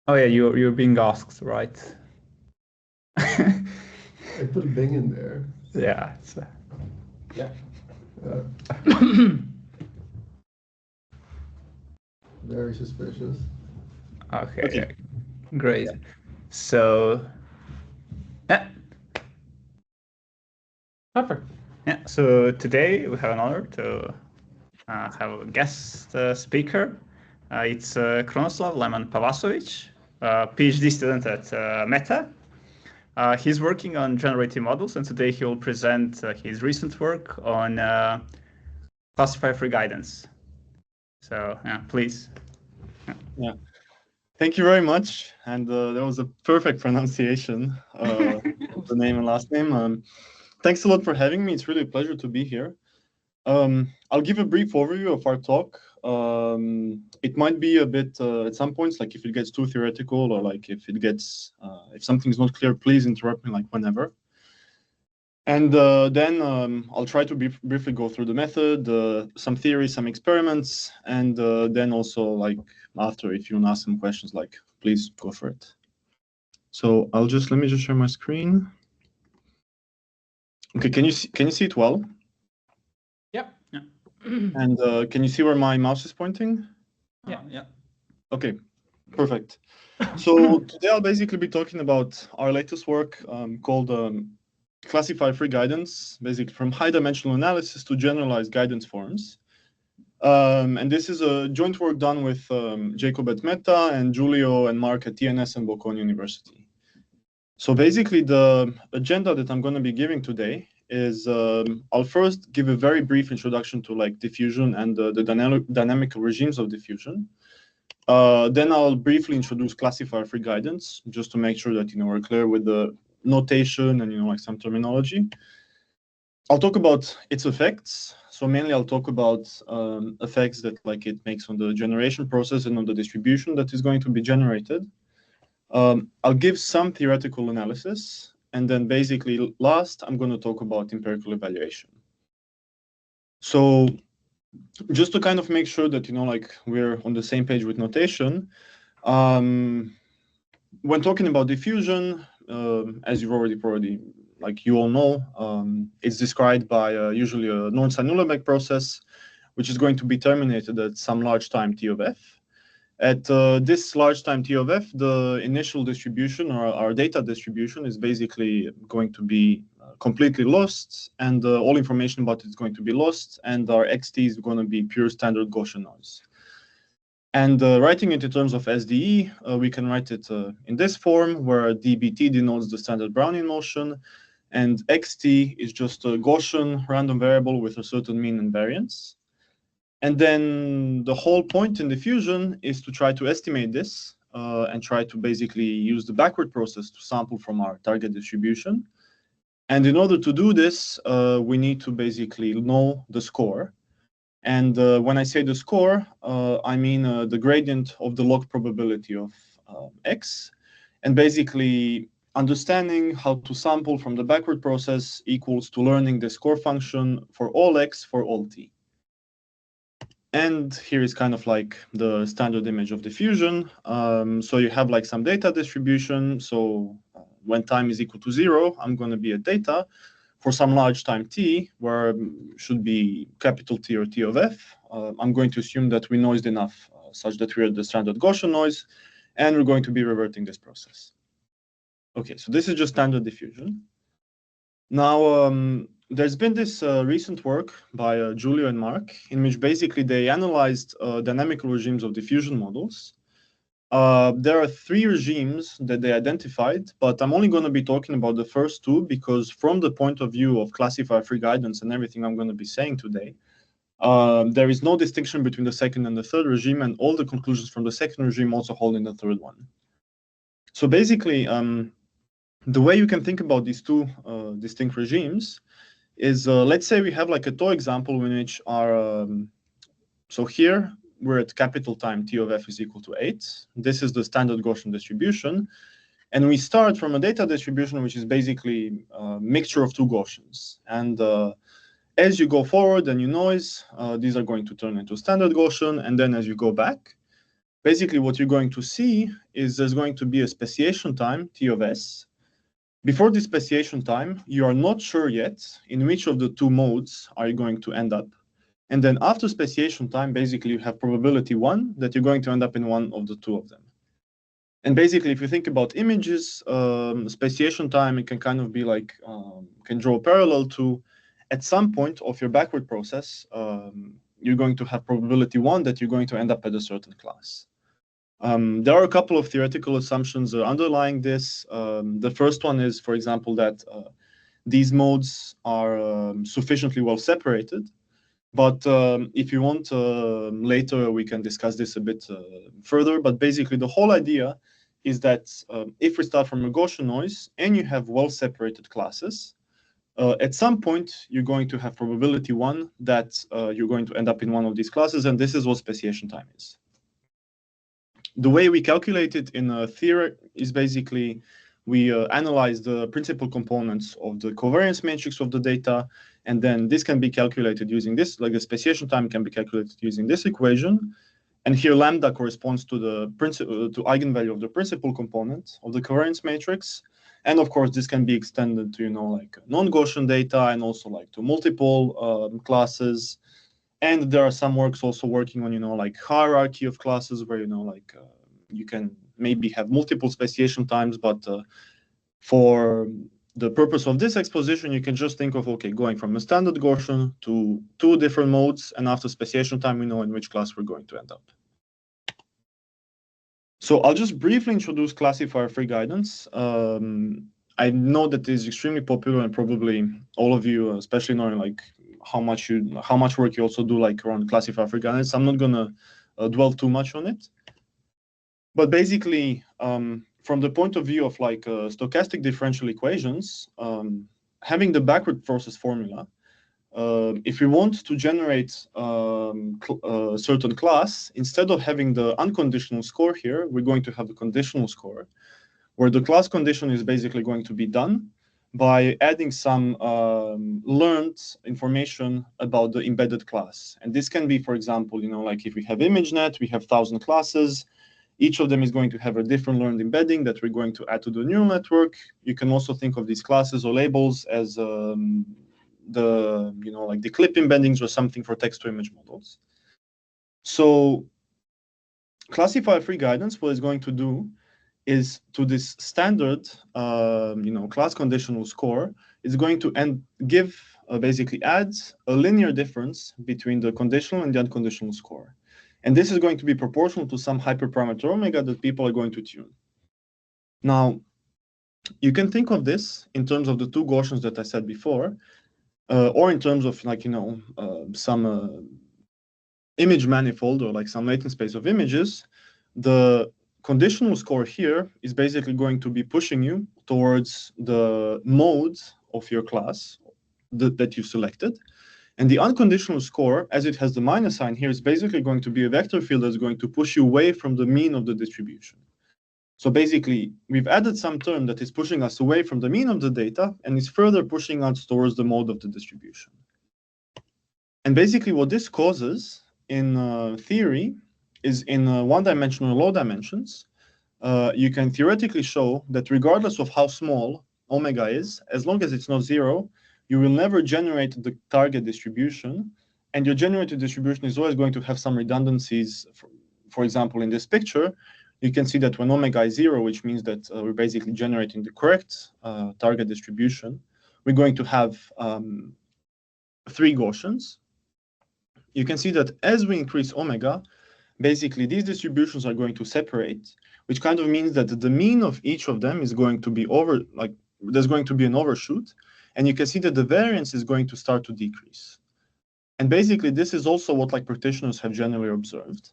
Oh yeah, you're being asked, right? I put Bing in there. Yeah. Yeah. Very suspicious. Okay. Okay. Great. So yeah, perfect. Yeah. So today we have an honor to have a guest speaker. It's Kronoslav Lemon Pavasovic, PhD student at Meta. He's working on generative models, and today he will present his recent work on classifier-free guidance. So, yeah, please. Yeah. Thank you very much. And that was a perfect pronunciation of the name and last name. Thanks a lot for having me. It's really a pleasure to be here. I'll give a brief overview of our talk. It might be a bit at some points, like if it gets too theoretical or like if it gets, if something's not clear, please interrupt me like whenever. And then I'll try to briefly go through the method, some theory, some experiments, and then also like after, if you want to ask some questions, like please go for it. So let me just share my screen. Okay, can you see it well? Yep. Yeah. And can you see where my mouse is pointing? Yeah. Okay, perfect. So today I'll basically be talking about our latest work called Classifier-Free guidance, basically from high-dimensional analysis to generalized guidance forms. And this is a joint work done with Jacob at Meta and Giulio and Mark at TNS and Bocconi University. So basically the agenda that I'm going to be giving today is I'll first give a very brief introduction to like diffusion and the dynamical regimes of diffusion. Then I'll briefly introduce classifier-free guidance, just to make sure that we're clear with the notation and like some terminology. I'll talk about its effects. So mainly I'll talk about effects that like it makes on the generation process and on the distribution that is going to be generated. I'll give some theoretical analysis, and then basically last I'm going to talk about empirical evaluation. So just to kind of make sure that like we're on the same page with notation, when talking about diffusion, as you've already probably like you all know, it's described by usually a Nordstein-Uhlenbeck process, which is going to be terminated at some large time t of f. At this large time t of f, the initial distribution or our data distribution is basically going to be completely lost, and all information about it is going to be lost, and our xt is going to be pure standard Gaussian noise. And writing it in terms of SDE, we can write it in this form, where dBt denotes the standard Brownian motion, and xt is just a Gaussian random variable with a certain mean and variance. And then the whole point in diffusion is to try to estimate this and try to basically use the backward process to sample from our target distribution. And in order to do this, we need to basically know the score. And when I say the score, I mean the gradient of the log probability of x. And basically understanding how to sample from the backward process equals to learning the score function for all x for all t. And here is kind of like the standard image of diffusion. So you have like some data distribution. So when time is equal to 0, I'm going to be at data. For some large time t, where should be capital T or T of f, I'm going to assume that we noised enough such that we're at the standard Gaussian noise, and we're going to be reverting this process. Okay, so this is just standard diffusion. Now, there's been this recent work by Giulio and Mark, in which basically they analyzed dynamical regimes of diffusion models. There are 3 regimes that they identified, but I'm only going to be talking about the first 2 because from the point of view of classifier-free guidance and everything I'm going to be saying today, there is no distinction between the second and the third regime, and all the conclusions from the second regime also hold in the third one. So basically, the way you can think about these 2 distinct regimes is, let's say we have like a toy example in which our, so here, we're at capital time t of f is equal to 8. This is the standard Gaussian distribution. And we start from a data distribution, which is basically a mixture of 2 Gaussians. And as you go forward and you noise, these are going to turn into standard Gaussian. And then as you go back, basically what you're going to see is there's going to be a speciation time, T of S. Before this speciation time, you are not sure yet in which of the two modes are you going to end up. And then after speciation time, basically you have probability 1 that you're going to end up in one of the two of them. And basically, if you think about images, speciation time, it can kind of be like, can draw a parallel to, at some point of your backward process, you're going to have probability 1 that you're going to end up at a certain class. There are a couple of theoretical assumptions underlying this. The first one is, for example, that these modes are sufficiently well separated. But if you want, later we can discuss this a bit further. But basically, the whole idea is that if we start from a Gaussian noise and you have well-separated classes, at some point, you're going to have probability 1 that you're going to end up in one of these classes. And this is what speciation time is. The way we calculate it in theory is basically we analyze the principal components of the covariance matrix of the data, and then this can be calculated using this, like the speciation time can be calculated using this equation. And here lambda corresponds to the to eigenvalue of the principal component of the covariance matrix. And of course, this can be extended to, like non-Gaussian data and also like to multiple classes. And there are some works also working on, like hierarchy of classes where, like you can maybe have multiple speciation times, but for the purpose of this exposition, you can just think of, okay, going from a standard Gaussian to two different modes, and after speciation time, we know in which class we're going to end up. So I'll just briefly introduce classifier-free guidance. I know that it is extremely popular, and probably all of you, especially knowing like how much work you also do like around classifier-free guidance. I'm not gonna dwell too much on it. But basically, from the point of view of like stochastic differential equations, having the backward process formula, if we want to generate a certain class, instead of having the unconditional score here, we're going to have the conditional score, where the class condition is basically going to be done by adding some learned information about the embedded class. And this can be, for example, like if we have ImageNet, we have 1,000 classes. Each of them is going to have a different learned embedding that we're going to add to the neural network. You can also think of these classes or labels as like the clip embeddings or something for text-to-image models. So classifier-free guidance, what it's going to do is to this standard, class conditional score, is going to basically adds a linear difference between the conditional and the unconditional score. And this is going to be proportional to some hyperparameter omega that people are going to tune. Now, you can think of this in terms of the two Gaussians that I said before, or in terms of like, some image manifold or like some latent space of images. The conditional score here is basically going to be pushing you towards the mode of your class that you selected. And the unconditional score, as it has the minus sign here, is basically going to be a vector field that's going to push you away from the mean of the distribution. So basically, we've added some term that is pushing us away from the mean of the data and is further pushing us towards the mode of the distribution. And basically what this causes in theory is in one-dimensional low dimensions, you can theoretically show that regardless of how small omega is, as long as it's not 0, you will never generate the target distribution, and your generated distribution is always going to have some redundancies. For example, in this picture, you can see that when omega is 0, which means that we're basically generating the correct target distribution, we're going to have 3 Gaussians. You can see that as we increase omega, basically these distributions are going to separate, which kind of means that the mean of each of them is going to be there's going to be an overshoot. And you can see that the variance is going to start to decrease. And basically, this is also what like practitioners have generally observed.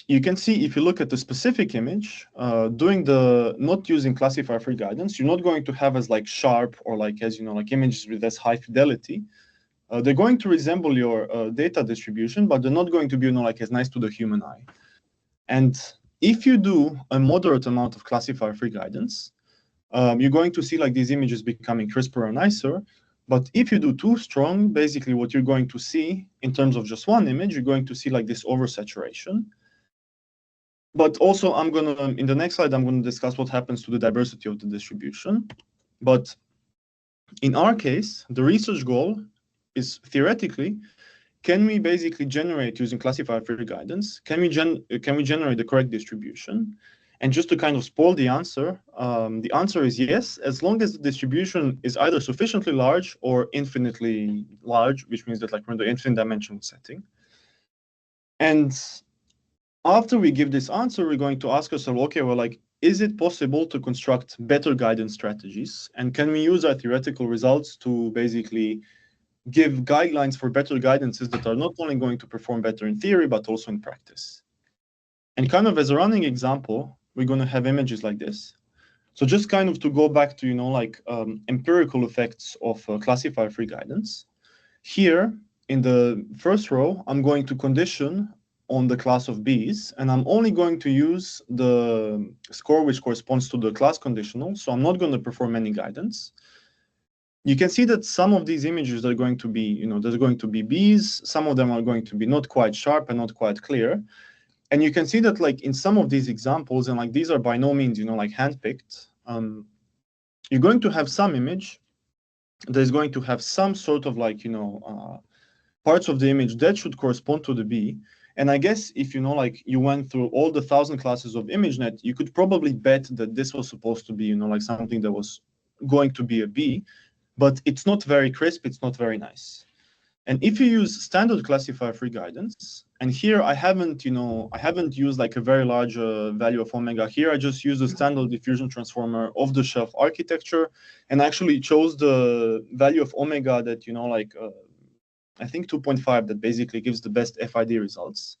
You can see if you look at the specific image, not using classifier-free guidance, you're not going to have as like sharp or like as like images with as high fidelity. They're going to resemble your data distribution, but they're not going to be like as nice to the human eye. And if you do a moderate amount of classifier-free guidance, you're going to see like these images becoming crisper and nicer. But if you do too strong, basically what you're going to see in terms of just one image, you're going to see like this oversaturation. But also, I'm gonna in the next slide, I'm gonna discuss what happens to the diversity of the distribution. But in our case, the research goal is theoretically, can we basically generate using classifier-free guidance? Can we generate the correct distribution? And just to kind of spoil the answer is yes, as long as the distribution is either sufficiently large or infinitely large, which means that like we're in the infinite dimensional setting. And after we give this answer, we're going to ask ourselves, okay, well, like, is it possible to construct better guidance strategies? And can we use our theoretical results to basically give guidelines for better guidances that are not only going to perform better in theory, but also in practice? And kind of as a running example, we're going to have images like this. So just kind of to go back to, like empirical effects of classifier-free guidance. Here in the first row, I'm going to condition on the class of Bs, and I'm only going to use the score which corresponds to the class conditional. So I'm not going to perform any guidance. You can see that some of these images are going to be, there's going to be Bs. Some of them are going to be not quite sharp and not quite clear. And you can see that like in some of these examples, and like these are by no means, like handpicked, you're going to have some image that is going to have some sort of like, parts of the image that should correspond to the B. And I guess if like you went through all the 1,000 classes of ImageNet, you could probably bet that this was supposed to be, like something that was going to be a B, but it's not very crisp, it's not very nice. And if you use standard classifier-free guidance, and here I haven't used like a very large value of omega. Here I just use the standard diffusion transformer off-the-shelf architecture, and actually chose the value of omega that I think 2.5 that basically gives the best FID results.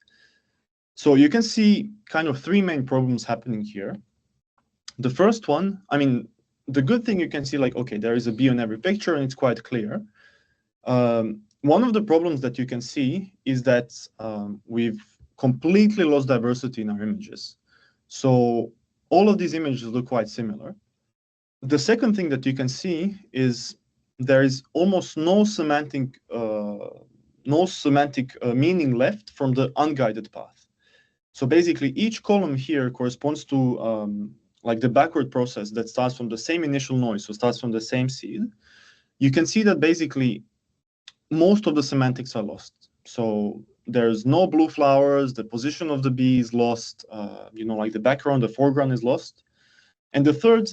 So you can see kind of three main problems happening here. The first one, I mean, the good thing you can see like, okay, there is a B on every picture and it's quite clear. One of the problems that you can see is that we've completely lost diversity in our images. So all of these images look quite similar. The second thing that you can see is there is almost no semantic meaning left from the unguided path. So basically, each column here corresponds to like the backward process that starts from the same initial noise, so starts from the same seed. You can see that basically most of the semantics are lost. So there's no blue flowers, the position of the bee is lost, like the background, the foreground is lost. And the third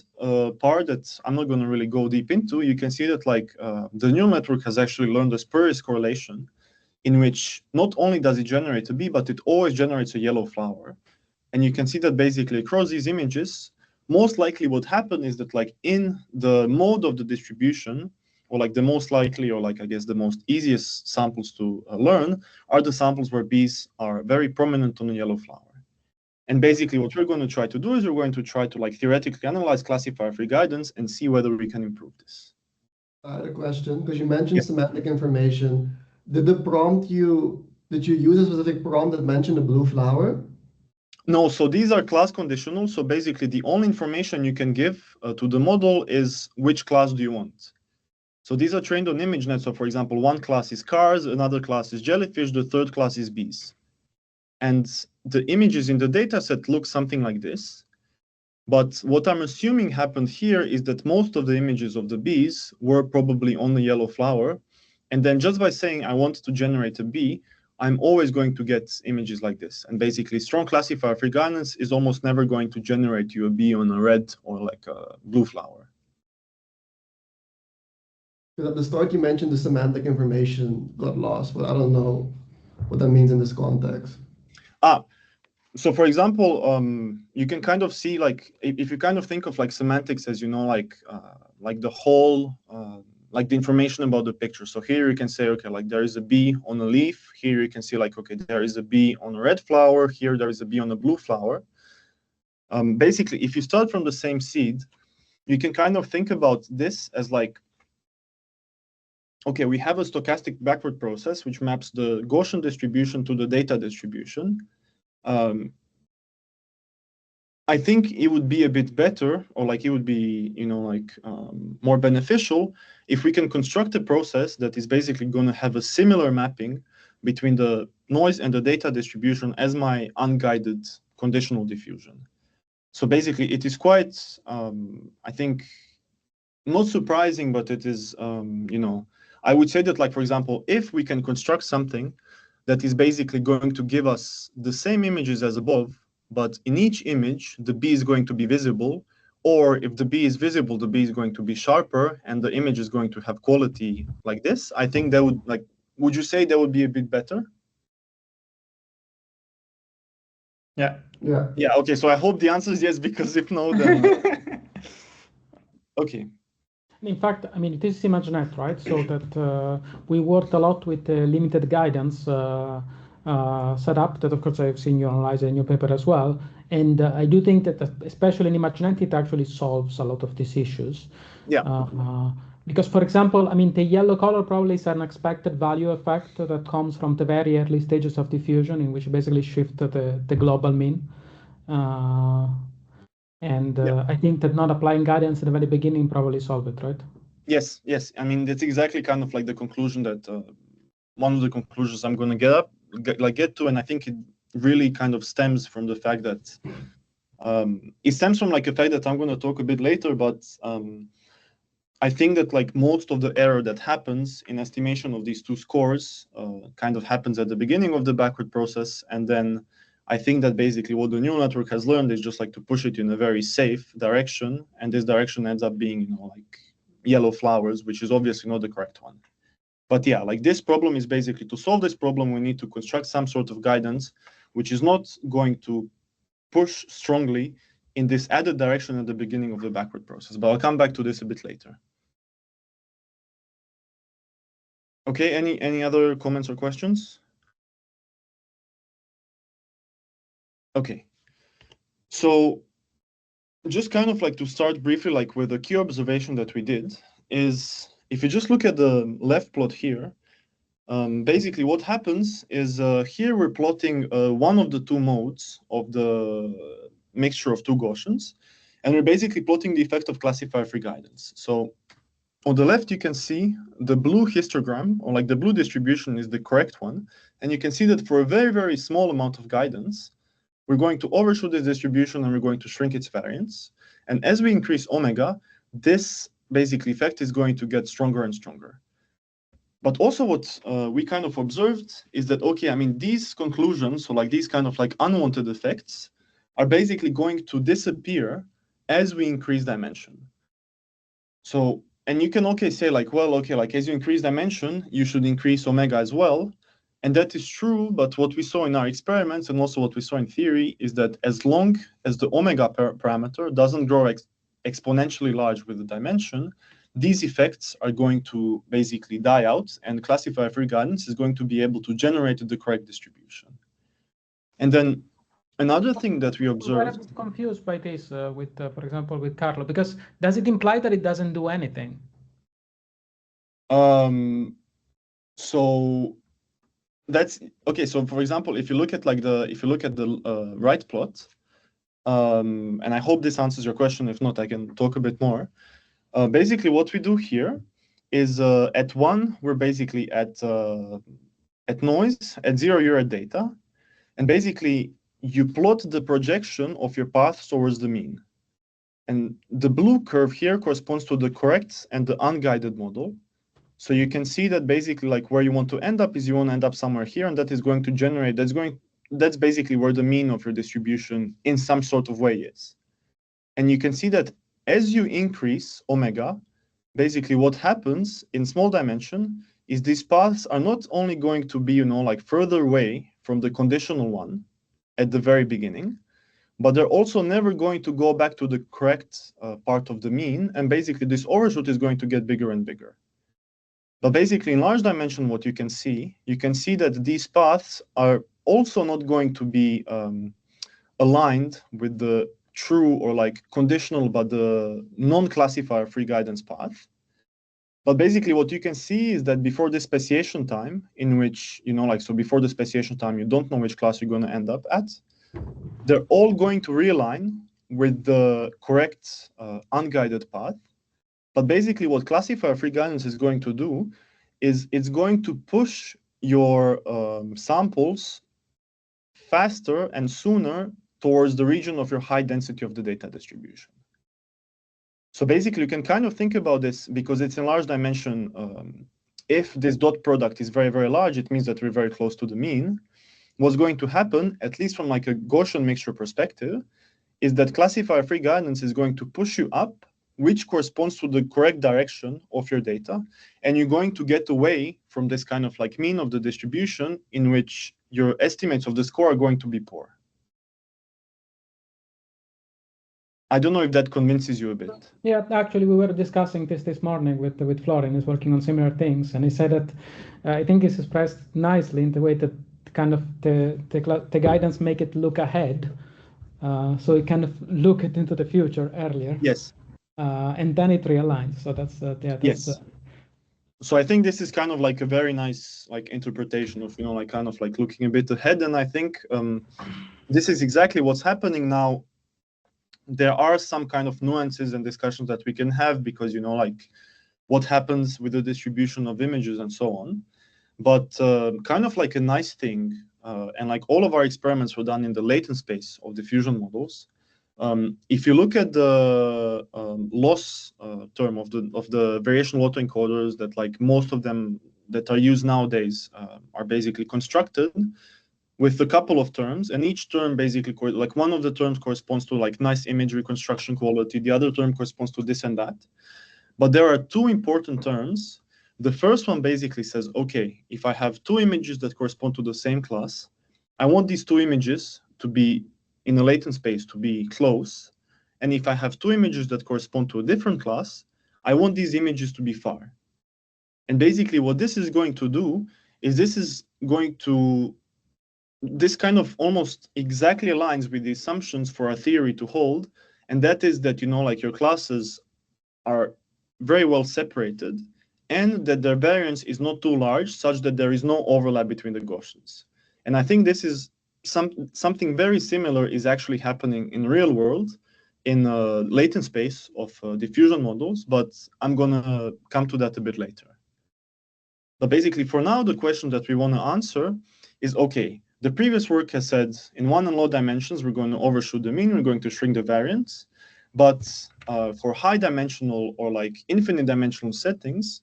part that I'm not going to really go deep into, you can see that like the neural network has actually learned a spurious correlation in which not only does it generate a bee, but it always generates a yellow flower. And you can see that basically across these images, most likely what happened is that like in the mode of the distribution, or like the most likely, or like I guess the most easiest samples to learn are the samples where bees are very prominent on a yellow flower. And basically what we're going to try to do is we're going to try to like theoretically analyze classifier-free guidance and see whether we can improve this. I had a question, because you mentioned semantic information. Did you use a specific prompt that mentioned a blue flower? No, so these are class conditional. So basically the only information you can give to the model is which class do you want. So these are trained on ImageNet. So for example, one class is cars, another class is jellyfish, the third class is bees. And the images in the dataset look something like this. But what I'm assuming happened here is that most of the images of the bees were probably on the yellow flower. And then just by saying I want to generate a bee, I'm always going to get images like this. And basically strong classifier-free guidance is almost never going to generate you a bee on a red or like a blue flower. Because at the start you mentioned the semantic information got lost, but I don't know what that means in this context. So for example, you can kind of see like, if you kind of think of like semantics as, like the whole, like the information about the picture. So here you can say, okay, like there is a bee on a leaf. Here you can see like, okay, there is a bee on a red flower. Here there is a bee on a blue flower. Basically, if you start from the same seed, you can kind of think about this as like, okay, we have a stochastic backward process which maps the Gaussian distribution to the data distribution. I think it would be a bit better, or like it would be, more beneficial if we can construct a process that is basically going to have a similar mapping between the noise and the data distribution as my unguided conditional diffusion. So basically, it is quite, I think, not surprising, but it is, I would say that, like, for example, if we can construct something that is basically going to give us the same images as above, but in each image, the B is going to be visible, or if the B is visible, the B is going to be sharper, and the image is going to have quality like this, I think that would, like, would you say that would be a bit better? Yeah. Yeah, okay, so I hope the answer is yes, because if no, then... Okay. In fact, I mean, it is ImageNet, right? So that we worked a lot with limited guidance setup that, of course, I've seen you analyze in your paper as well. And I do think that, especially in ImageNet, it actually solves a lot of these issues. Yeah. Because, for example, I mean, the yellow color probably is an expected value effect that comes from the very early stages of diffusion, in which basically shift the global mean. I think that not applying guidance at the very beginning probably solve it, right? Yes. I mean, that's exactly kind of like the conclusion that one of the conclusions I'm going to get to, and I think it really kind of stems from the fact that it stems from like a fact that I'm going to talk a bit later, but I think that like most of the error that happens in estimation of these two scores kind of happens at the beginning of the backward process, and then I think that basically what the neural network has learned is just like to push it in a very safe direction, and this direction ends up being, like yellow flowers, which is obviously not the correct one. But yeah, like this problem is basically, to solve this problem, we need to construct some sort of guidance, which is not going to push strongly in this added direction at the beginning of the backward process. But I'll come back to this a bit later. Okay, any other comments or questions? Okay, so just kind of like to start briefly, like with the key observation that we did is, if you just look at the left plot here, basically what happens is here we're plotting one of the two modes of the mixture of two Gaussians, and we're basically plotting the effect of classifier-free guidance. So on the left, you can see the blue histogram, or like the blue distribution is the correct one, and you can see that for a very, very small amount of guidance, we're going to overshoot this distribution and we're going to shrink its variance. And as we increase omega, this basically effect is going to get stronger and stronger. But also what we kind of observed is that, okay, I mean, these conclusions, so like these kind of like unwanted effects, are basically going to disappear as we increase dimension. So, and you can okay say like, well, okay, like as you increase dimension, you should increase omega as well. And that is true, but what we saw in our experiments and also what we saw in theory is that as long as the omega parameter doesn't grow exponentially large with the dimension, these effects are going to basically die out, and classifier-free guidance is going to be able to generate the correct distribution. And then another thing that we observed... I'm confused by this with, for example, with Carlo, because does it imply that it doesn't do anything? So that's okay. So for example, if you look at like the right plot, and I hope this answers your question. If not, I can talk a bit more. Basically, what we do here is at 1, we're basically at noise, at 0, you're at data, and basically you plot the projection of your path towards the mean. And the blue curve here corresponds to the correct and the unguided model. So you can see that basically like where you want to end up is you want to end up somewhere here, and that is going to generate, that's basically where the mean of your distribution in some sort of way is. And you can see that as you increase omega, basically what happens in small dimension is these paths are not only going to be, like further away from the conditional one at the very beginning, but they're also never going to go back to the correct part of the mean. And basically this overshoot is going to get bigger and bigger. But basically in large dimension, what you can see that these paths are also not going to be aligned with the true or like conditional, but the non-classifier free guidance path. But basically what you can see is that before the speciation time, in which, so before the speciation time, you don't know which class you're going to end up at, they're all going to realign with the correct unguided path. But basically what classifier-free guidance is going to do is it's going to push your samples faster and sooner towards the region of your high density of the data distribution. So basically, you can kind of think about this because it's in large dimension. If this dot product is very, very large, it means that we're very close to the mean. What's going to happen, at least from like a Gaussian mixture perspective, is that classifier-free guidance is going to push you up, which corresponds to the correct direction of your data. And you're going to get away from this kind of like mean of the distribution in which your estimates of the score are going to be poor. I don't know if that convinces you a bit. Yeah, actually, we were discussing this morning with Florian, who's working on similar things, and he said that I think it's expressed nicely in the way that kind of the guidance make it look ahead, so it kind of look it into the future earlier. Yes. And then it realigns. So that's yes. So I think this is kind of like a very nice like interpretation of like kind of like looking a bit ahead, and I think this is exactly what's happening now. There are some kind of nuances and discussions that we can have because, like what happens with the distribution of images and so on. But kind of like a nice thing, and like all of our experiments were done in the latent space of diffusion models. If you look at the loss term of the variational autoencoders that like most of them that are used nowadays are basically constructed, with a couple of terms, and each term basically, like one of the terms corresponds to like nice image reconstruction quality, the other term corresponds to this and that. But there are two important terms. The first one basically says, okay, if I have two images that correspond to the same class, I want these two images to be in a latent space to be close. And if I have two images that correspond to a different class, I want these images to be far. And basically what this is going to do is this kind of almost exactly aligns with the assumptions for our theory to hold, and that is that like your classes are very well separated and that their variance is not too large such that there is no overlap between the Gaussians. And I think this is something very similar is actually happening in real world in latent space of diffusion models, but I'm gonna come to that a bit later. But basically for now, the question that we want to answer is, okay, the previous work has said in 1 and low dimensions, we're going to overshoot the mean, we're going to shrink the variance. But for high dimensional or like infinite dimensional settings,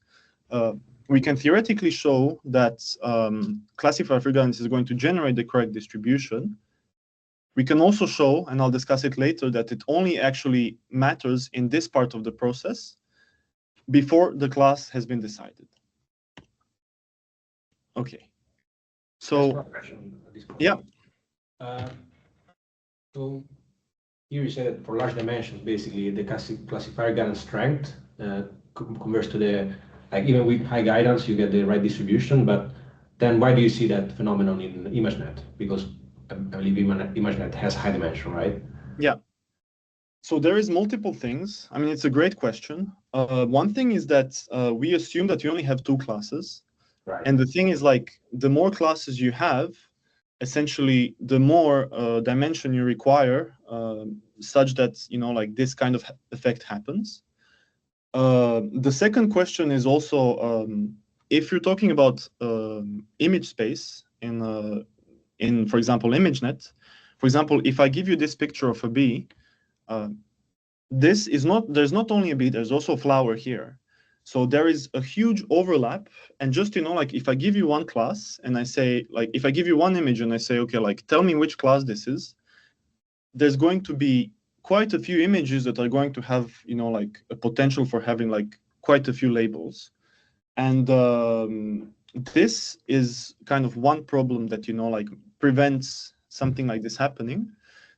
we can theoretically show that classifier-free guidance is going to generate the correct distribution. We can also show, and I'll discuss it later, that it only actually matters in this part of the process before the class has been decided. Okay. So, yeah. So here you said that for large dimensions, basically the classifier guidance strength converts to the, like even with high guidance, you get the right distribution, but then why do you see that phenomenon in ImageNet? Because I believe ImageNet has high dimension, right? Yeah. So there is multiple things. I mean, it's a great question. One thing is that we assume that you only have two classes. Right. And the thing is, like, the more classes you have, essentially, the more dimension you require, such that, like this kind of effect happens. The second question is also, if you're talking about image space in, for example, ImageNet, for example, if I give you this picture of a bee, there's not only a bee, there's also a flower here. So there is a huge overlap. And just, like if I give you one class and I say, like, if I give you one image and I say, okay, like, tell me which class this is, there's going to be quite a few images that are going to have, like a potential for having like quite a few labels. And this is kind of one problem that, like prevents something like this happening.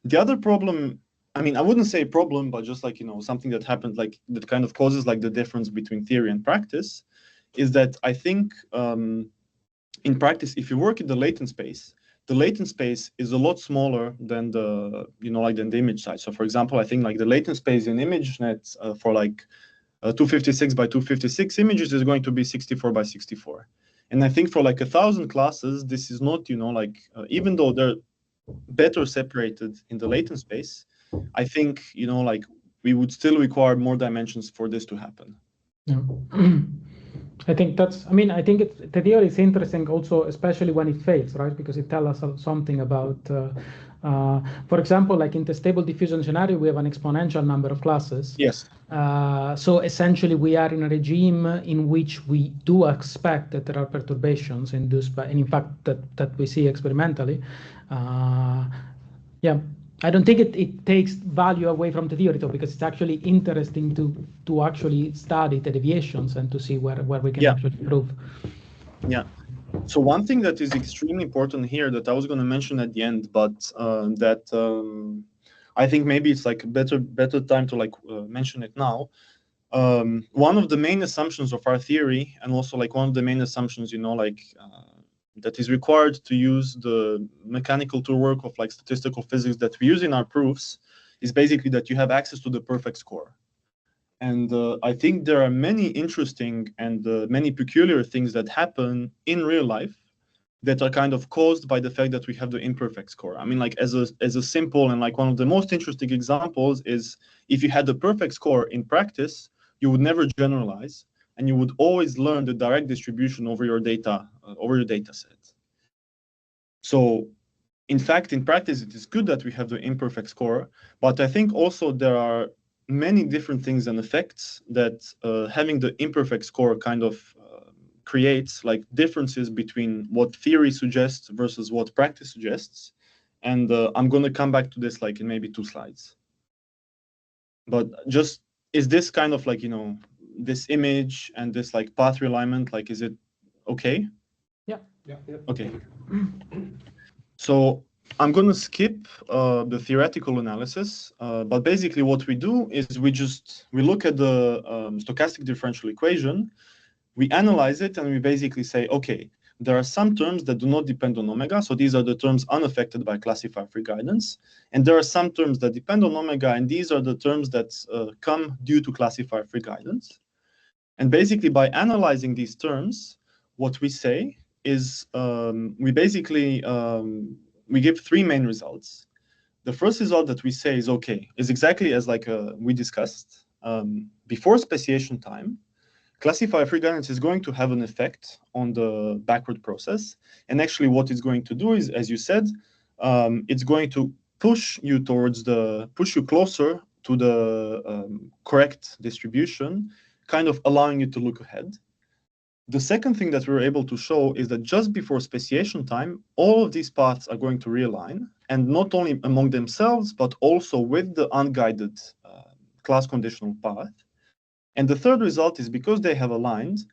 The other problem, I mean, I wouldn't say problem, but just like, something that happened, like that kind of causes like the difference between theory and practice, is that I think in practice, if you work in the latent space is a lot smaller than the, than the image size. So for example, I think like the latent space in ImageNet for like 256 by 256 images is going to be 64 by 64. And I think for like 1,000 classes, this is not, like, even though they're better separated in the latent space, I think, like we would still require more dimensions for this to happen. Yeah. I think that's, I mean, I think the theory is interesting also, especially when it fails, right? Because it tells us something about, for example, like in the stable diffusion scenario, we have an exponential number of classes. Yes. So essentially, we are in a regime in which we do expect that there are perturbations induced by, and in fact, that we see experimentally. Yeah, I don't think it takes value away from the theory, though, because it's actually interesting to actually study the deviations and to see where we can actually improve. Yeah. So one thing that is extremely important here that I was going to mention at the end, but that I think maybe it's like a better time to like mention it now. One of the main assumptions of our theory, and also like one of the main assumptions, you know, like that is required to use the mechanical toolwork of like statistical physics that we use in our proofs, is basically that you have access to the perfect score. And I think there are many interesting and many peculiar things that happen in real life that are kind of caused by the fact that we have the imperfect score. I mean, like as a simple and like one of the most interesting examples is if you had the perfect score in practice, you would never generalize, and you would always learn the direct distribution over your data set. So in fact, in practice, it is good that we have the imperfect score, but I think also there are many different things and effects that having the imperfect score kind of creates, like differences between what theory suggests versus what practice suggests. And I'm going to come back to this like in maybe 2 slides. But just, is this kind of like, you know, this image and this like path realignment, like, is it okay? Yeah. Okay. So I'm going to skip the theoretical analysis, but basically what we do is we look at the stochastic differential equation, we analyze it, and we basically say, okay, there are some terms that do not depend on omega, so these are the terms unaffected by classifier-free guidance, and there are some terms that depend on omega, and these are the terms that come due to classifier-free guidance. And basically by analyzing these terms, what we say is we basically we give 3 main results. The first result that we say is okay, is exactly as like we discussed. Before speciation time, classifier-free guidance is going to have an effect on the backward process. And actually what it's going to do is, as you said, it's going to push you closer to the correct distribution, kind of allowing you to look ahead. The second thing that we were able to show is that just before speciation time, all of these paths are going to realign, and not only among themselves, but also with the unguided class conditional path. And the third result is because they have aligned,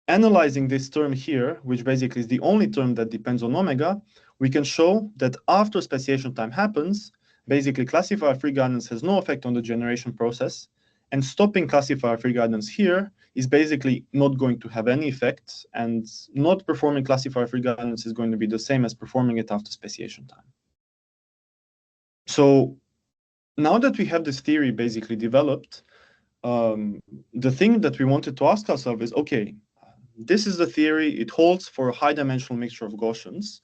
analyzing this term here, which basically is the only term that depends on omega, we can show that after speciation time happens, basically classifier-free guidance has no effect on the generation process, and stopping classifier-free guidance here is basically not going to have any effect, and not performing classifier-free guidance is going to be the same as performing it after speciation time. So now that we have this theory basically developed, the thing that we wanted to ask ourselves is, okay, this is the theory, it holds for a high-dimensional mixture of Gaussians.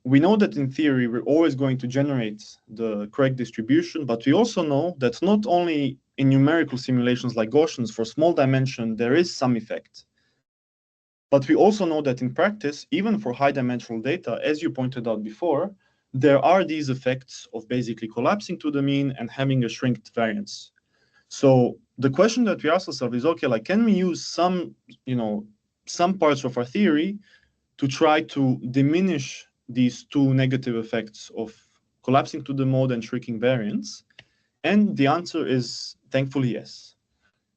We know that in theory, we're always going to generate the correct distribution, but we also know that not only in numerical simulations like Gaussians, for small dimension, there is some effect. But we also know that in practice, even for high-dimensional data, as you pointed out before, there are these effects of basically collapsing to the mean and having a shrinked variance. So the question that we ask ourselves is, okay, like, can we use some parts of our theory to try to diminish these 2 negative effects of collapsing to the mode and shrinking variance? And the answer is thankfully yes.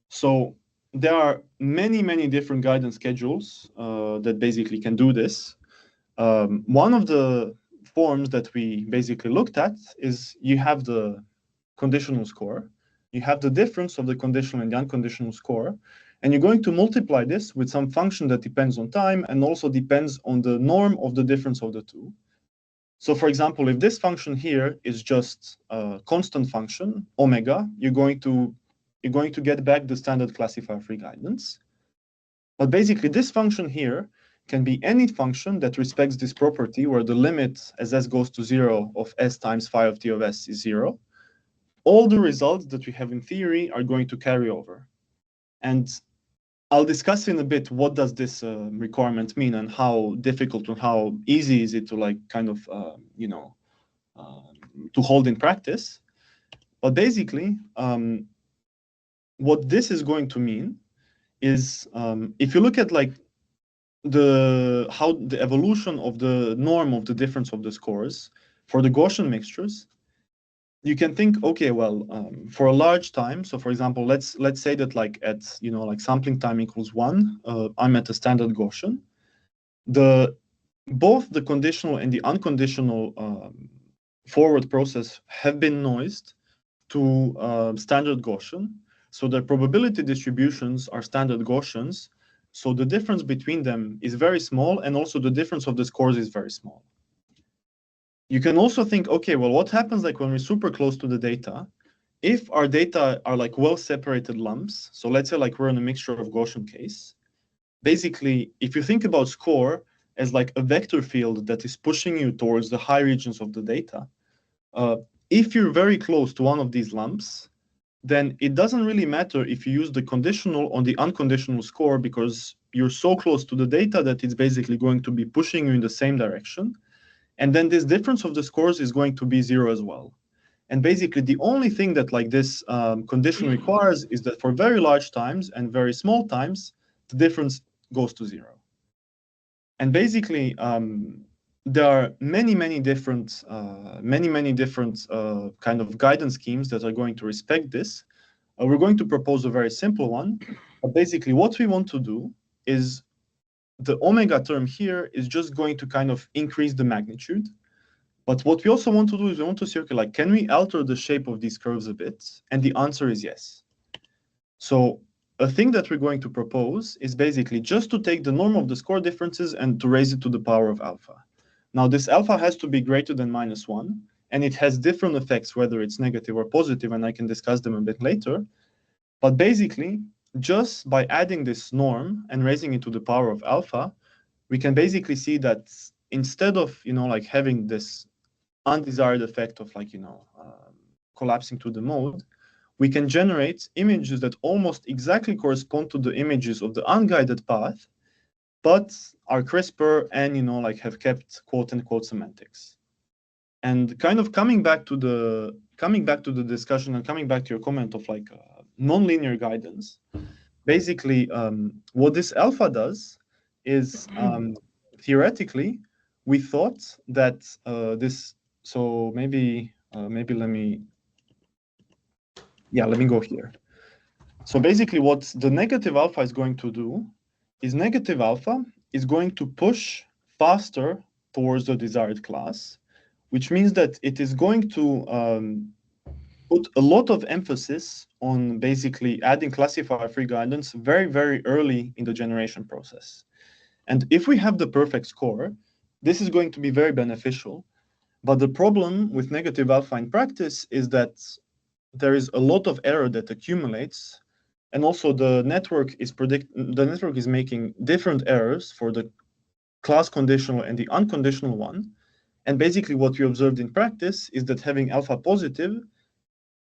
So there are many, many different guidance schedules that basically can do this. One of the forms that we basically looked at is you have the conditional score, you have the difference of the conditional and the unconditional score, and you're going to multiply this with some function that depends on time and also depends on the norm of the difference of the two. So for example, if this function here is just a constant function, omega, you're going to get back the standard classifier-free guidance. But basically this function here can be any function that respects this property where the limit as s goes to 0 of s times phi of t of s is 0. All the results that we have in theory are going to carry over. And I'll discuss in a bit what does this requirement mean and how difficult and how easy is it to like kind of to hold in practice. But basically, what this is going to mean is if you look at like how the evolution of the norm of the difference of the scores for the Gaussian mixtures, you can think, okay, well, for a large time, so for example, let's say that like at like sampling time equals 1, I'm at a standard Gaussian. Both the conditional and the unconditional forward process have been noised to standard Gaussian. So the probability distributions are standard Gaussians. So the difference between them is very small, and also the difference of the scores is very small. You can also think, okay, well, what happens like when we're super close to the data? If our data are like well-separated lumps, so let's say like we're in a mixture of Gaussian case, basically, if you think about score as like a vector field that is pushing you towards the high regions of the data, if you're very close to one of these lumps, then it doesn't really matter if you use the conditional or the unconditional score, because you're so close to the data that it's basically going to be pushing you in the same direction. And then this difference of the scores is going to be 0 as well. And basically, the only thing that like this condition requires is that for very large times and very small times, the difference goes to 0. And basically, there are many different kind of guidance schemes that are going to respect this. We're going to propose a very simple one. But basically, what we want to do is the omega term here is just going to kind of increase the magnitude. But what we also want to do is we want to see, okay, like, can we alter the shape of these curves a bit? And the answer is yes. So a thing that we're going to propose is basically just to take the norm of the score differences and to raise it to the power of alpha. Now, this alpha has to be greater than -1, and it has different effects, whether it's negative or positive, and I can discuss them a bit later. But basically, just by adding this norm and raising it to the power of alpha, we can basically see that instead of like having this undesired effect of like collapsing to the mode, we can generate images that almost exactly correspond to the images of the unguided path, but are crisper and like have kept quote unquote semantics. And kind of coming back to the discussion and coming back to your comment of like nonlinear guidance, basically what this alpha does is theoretically we thought that this. So maybe let me go here. So basically what the negative alpha is going to do is negative alpha is going to push faster towards the desired class, which means that it is going to put a lot of emphasis on basically adding classifier-free guidance very early in the generation process. And if we have the perfect score, this is going to be very beneficial. But the problem with negative alpha in practice is that there is a lot of error that accumulates, and also the network is making different errors for the class conditional and the unconditional one. And basically what we observed in practice is that having alpha positive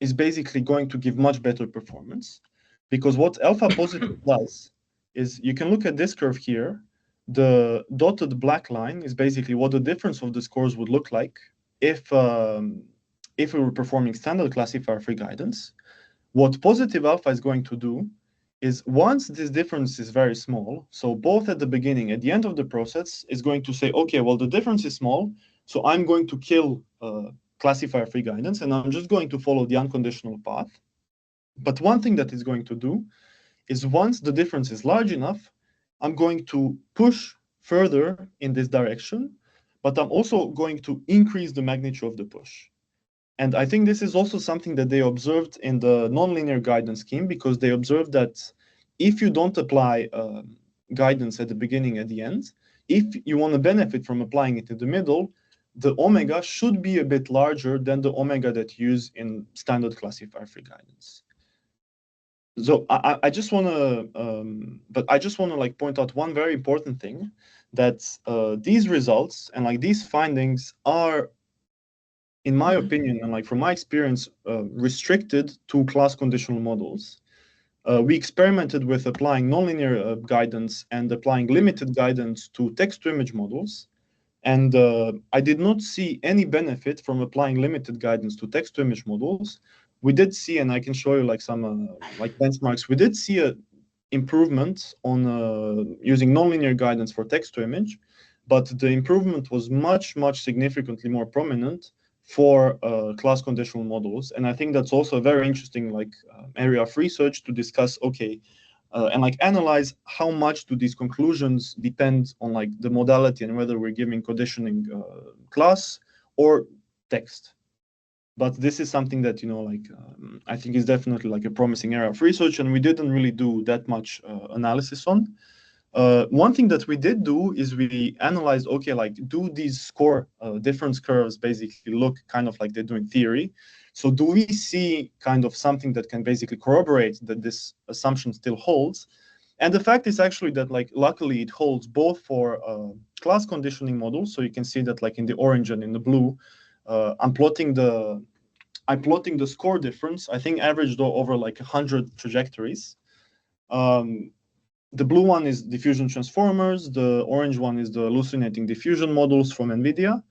is basically going to give much better performance, because what alpha positive does is, you can look at this curve here. The dotted black line is basically what the difference of the scores would look like if we were performing standard classifier-free guidance. What positive alpha is going to do is, once this difference is very small, so both at the beginning, at the end of the process, is going to say, okay, well, the difference is small, so I'm going to kill classifier-free guidance, and I'm just going to follow the unconditional path. But one thing that it's going to do is, once the difference is large enough, I'm going to push further in this direction, but I'm also going to increase the magnitude of the push. And I think this is also something that they observed in the nonlinear guidance scheme, because they observed that if you don't apply guidance at the beginning, at the end, if you want to benefit from applying it in the middle, the omega should be a bit larger than the omega that you use in standard classifier-free guidance. So I just want to, like point out one very important thing, that these results and like these findings are, in my opinion, and like from my experience, restricted to class conditional models. we experimented with applying nonlinear guidance and applying limited guidance to text-to-image models. And I did not see any benefit from applying limited guidance to text-to-image models. We did see, and I can show you like some like benchmarks, we did see a improvement on using nonlinear guidance for text-to-image, but the improvement was much significantly more prominent for class conditional models. And I think that's also a very interesting like area of research to discuss, okay, and like analyze how much do these conclusions depend on like the modality and whether we're giving conditioning class or text. But this is something that, you know, like I think is definitely like a promising area of research, and we didn't really do that much analysis on. One thing that we did do is we analyzed, okay, like do these score difference curves basically look kind of like they do in theory? So do we see kind of something that can basically corroborate that this assumption still holds? And the fact is actually that like luckily it holds both for class conditioning models. So you can see that like in the orange and in the blue, I'm plotting the score difference, I think averaged over like 100 trajectories. The blue one is diffusion transformers, the orange one is the hallucinating diffusion models from NVIDIA,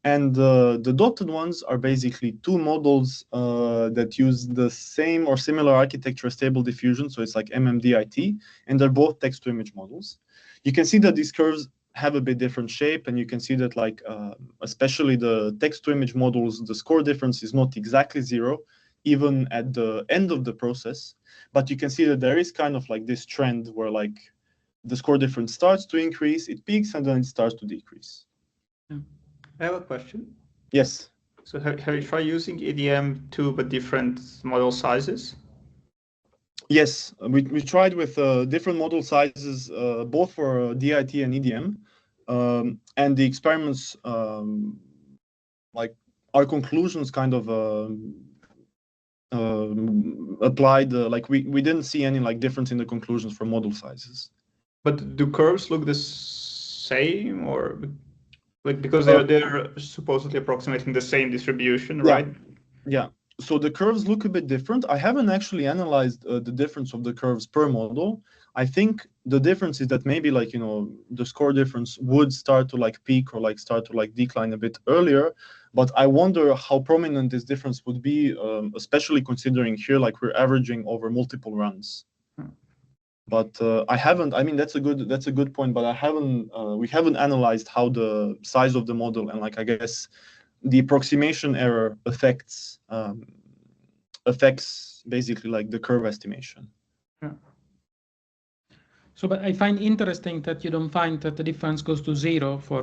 and the dotted ones are basically two models that use the same or similar architecture as stable diffusion, so it's like MMDIT, and they're both text-to-image models. You can see that these curves have a bit different shape, and you can see that like especially the text-to-image models, the score difference is not exactly zero, even at the end of the process. But you can see that there is kind of like this trend where like the score difference starts to increase, it peaks, and then it starts to decrease. Yeah. I have a question. Yes. So have you tried using EDM2 but different model sizes? Yes, we tried with different model sizes, both for DIT and EDM. And the experiments, like our conclusions kind of applied, like we didn't see any like difference in the conclusions for model sizes. But do curves look the same, or like because they're supposedly approximating the same distribution, yeah. right? Yeah. So the curves look a bit different. I haven't actually analyzed the difference of the curves per model. I think the difference is that maybe like, you know, the score difference would start to like peak or like start to like decline a bit earlier. But I wonder how prominent this difference would be, especially considering here, like we're averaging over multiple runs. But I haven't, I mean, that's a good point, but I haven't, we haven't analyzed how the size of the model and like, I guess, the approximation error affects basically like the curve estimation. Yeah. So, but I find interesting that you don't find that the difference goes to zero for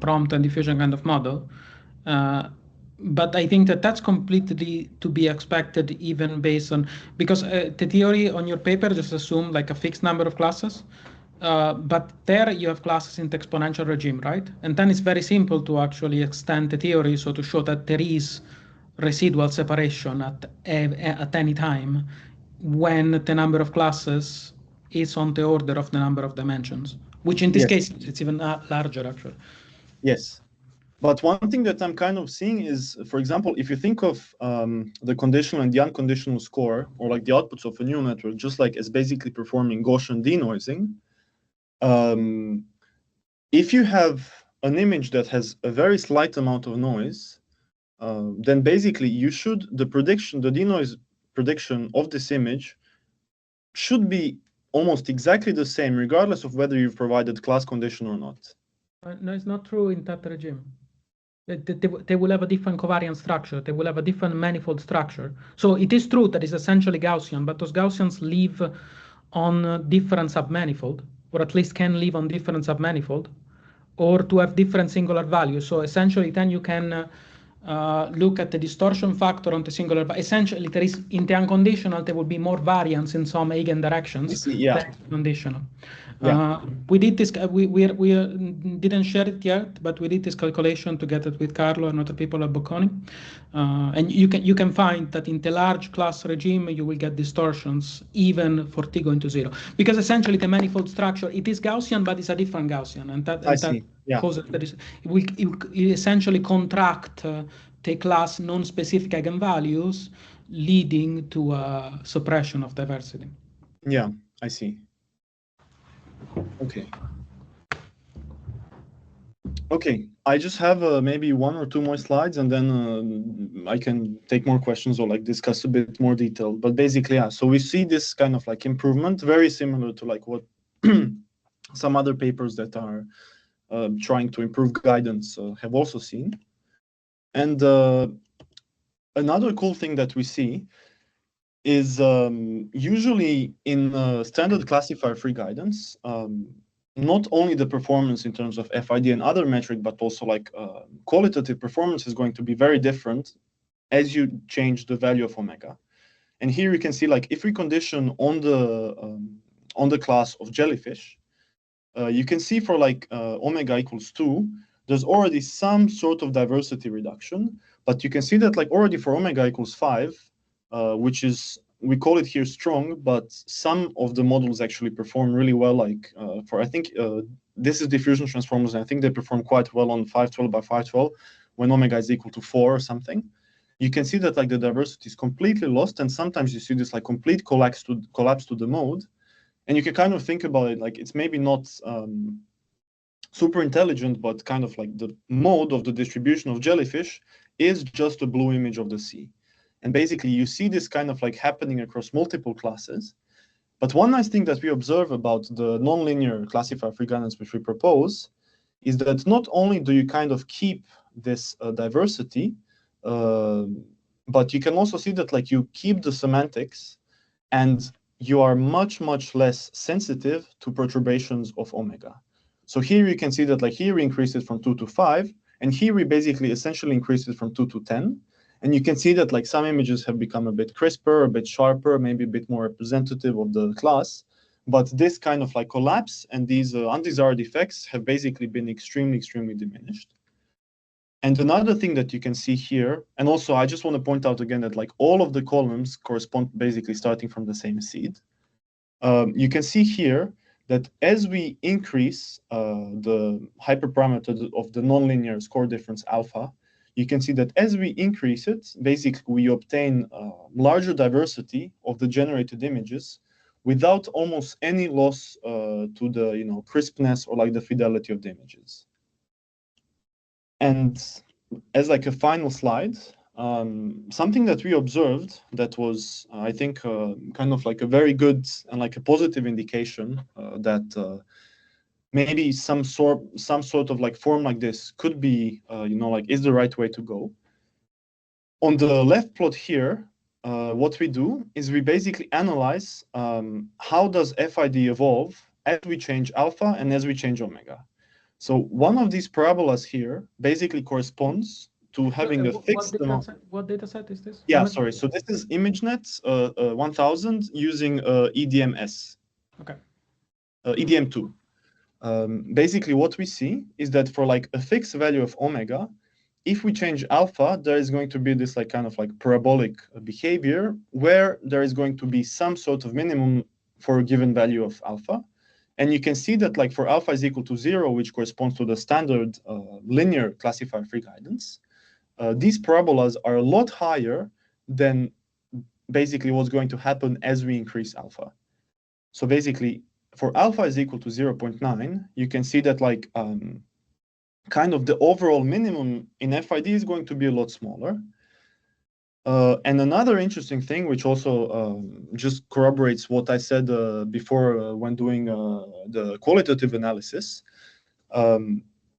prompt and diffusion kind of model. But I think that that's completely to be expected, even based on, because the theory on your paper just assume like a fixed number of classes. But there you have classes in the exponential regime, right? And then it's very simple to actually extend the theory, so to show that there is residual separation at any time when the number of classes is on the order of the number of dimensions, which in this case, it's even larger, actually. Yes. But one thing that I'm kind of seeing is, for example, if you think of the conditional and the unconditional score, or like the outputs of a neural network, just like as basically performing Gaussian denoising, if you have an image that has a very slight amount of noise, then basically you should, the denoise prediction of this image should be almost exactly the same, regardless of whether you've provided class condition or not. No, it's not true in that regime. They will have a different covariance structure. They will have a different manifold structure. So it is true that it's essentially Gaussian, but those Gaussians live on different submanifold, or at least can live on different submanifold, or to have different singular values. So essentially, then you can look at the distortion factor on the singular. Essentially, there is in the unconditional there will be more variance in some eigendirections than conditional. Yeah. We did this. We didn't share it yet, but we did this calculation to get it with Carlo and other people at Bocconi. And you can find that in the large class regime you will get distortions even for t going to 0, because essentially the manifold structure, it is Gaussian, but it's a different Gaussian, and that causes that it will essentially contract the class non-specific eigenvalues, leading to a suppression of diversity. Yeah, I see. Okay. Okay, I just have maybe 1 or 2 more slides, and then I can take more questions or like discuss a bit more detail. But basically, yeah, so we see this kind of like improvement, very similar to like what some other papers that are trying to improve guidance have also seen. And another cool thing that we see is usually in standard classifier-free guidance, not only the performance in terms of FID and other metric, but also like qualitative performance is going to be very different as you change the value of omega. And here you can see like if we condition on the class of jellyfish, you can see for like omega equals 2, there's already some sort of diversity reduction, but you can see that like already for omega equals 5, which is, we call it here strong, but some of the models actually perform really well. Like for, I think this is diffusion transformers, and I think they perform quite well on 512 by 512 when omega is equal to 4 or something. You can see that like the diversity is completely lost, and sometimes you see this like complete collapse to the mode. And you can kind of think about it like it's maybe not super intelligent, but kind of like the mode of the distribution of jellyfish is just a blue image of the sea. And basically you see this kind of like happening across multiple classes. But one nice thing that we observe about the nonlinear classifier-free guidance which we propose is that not only do you kind of keep this diversity, but you can also see that like you keep the semantics and you are much, much less sensitive to perturbations of omega. So here you can see that like here we increased it from 2 to 5, and here we basically essentially increased it from 2 to 10. And you can see that like some images have become a bit crisper, a bit sharper, maybe a bit more representative of the class. But this kind of like collapse and these undesired effects have basically been extremely, extremely diminished. And another thing that you can see here, and also I just want to point out again that like all of the columns correspond basically starting from the same seed. You can see here that as we increase the hyperparameter of the nonlinear score difference alpha, you can see that as we increase it, basically we obtain larger diversity of the generated images without almost any loss to the crispness or like the fidelity of the images. And as like a final slide, something that we observed that was, I think, kind of like a very good and like a positive indication that maybe some sort of like form like this could be, like is the right way to go. On the left plot here, what we do is we basically analyze how does FID evolve as we change alpha and as we change omega. So one of these parabolas here basically corresponds to having a fixed amount. What data set is this? Yeah, sorry. So this is ImageNet 1000 using EDMS. Okay. EDM2. Basically, what we see is that for like a fixed value of omega, if we change alpha, there is going to be this like kind of like parabolic behavior where there is going to be some sort of minimum for a given value of alpha. And you can see that like for alpha is equal to 0, which corresponds to the standard linear classifier-free guidance, these parabolas are a lot higher than basically what's going to happen as we increase alpha. So basically, for alpha is equal to 0.9, you can see that like kind of the overall minimum in FID is going to be a lot smaller. And another interesting thing, which also just corroborates what I said before when doing the qualitative analysis,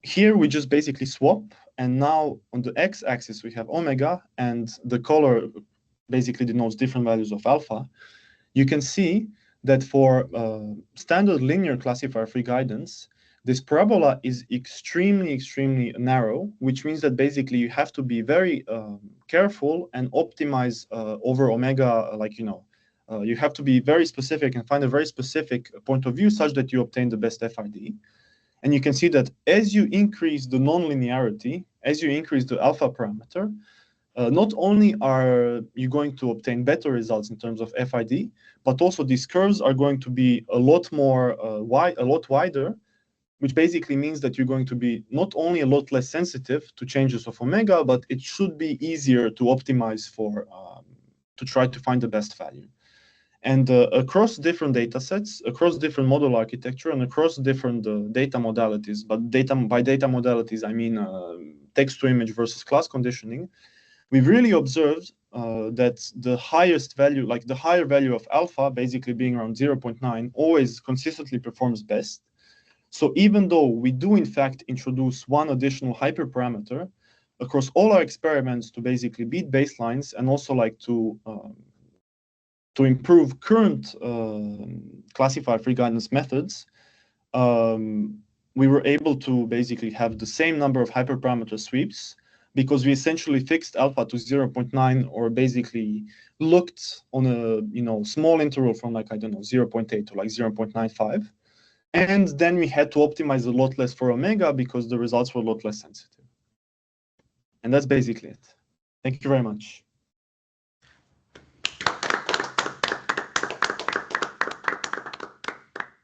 here we just basically swap, and now on the x-axis we have omega, and the color basically denotes different values of alpha. You can see that for standard linear classifier-free guidance, this parabola is extremely, extremely narrow, which means that basically you have to be very careful and optimize over omega, you have to be very specific and find a very specific point of view such that you obtain the best FID. And you can see that as you increase the nonlinearity, as you increase the alpha parameter, not only are you going to obtain better results in terms of FID, but also these curves are going to be a lot more a lot wider, which basically means that you're going to be not only a lot less sensitive to changes of omega, but it should be easier to optimize for to try to find the best value. And across different data sets, across different model architecture, and across different data modalities, but by data modalities, I mean text to image versus class conditioning, we've really observed that the highest value, like the higher value of alpha, basically being around 0.9, always consistently performs best. So even though we do in fact introduce one additional hyperparameter across all our experiments to basically beat baselines and also like to improve current classifier-free guidance methods, we were able to basically have the same number of hyperparameter sweeps because we essentially fixed alpha to 0.9 or basically looked on a small interval from like, I don't know, 0.8 to like 0.95. And then we had to optimize a lot less for omega because the results were a lot less sensitive. And that's basically it. Thank you very much.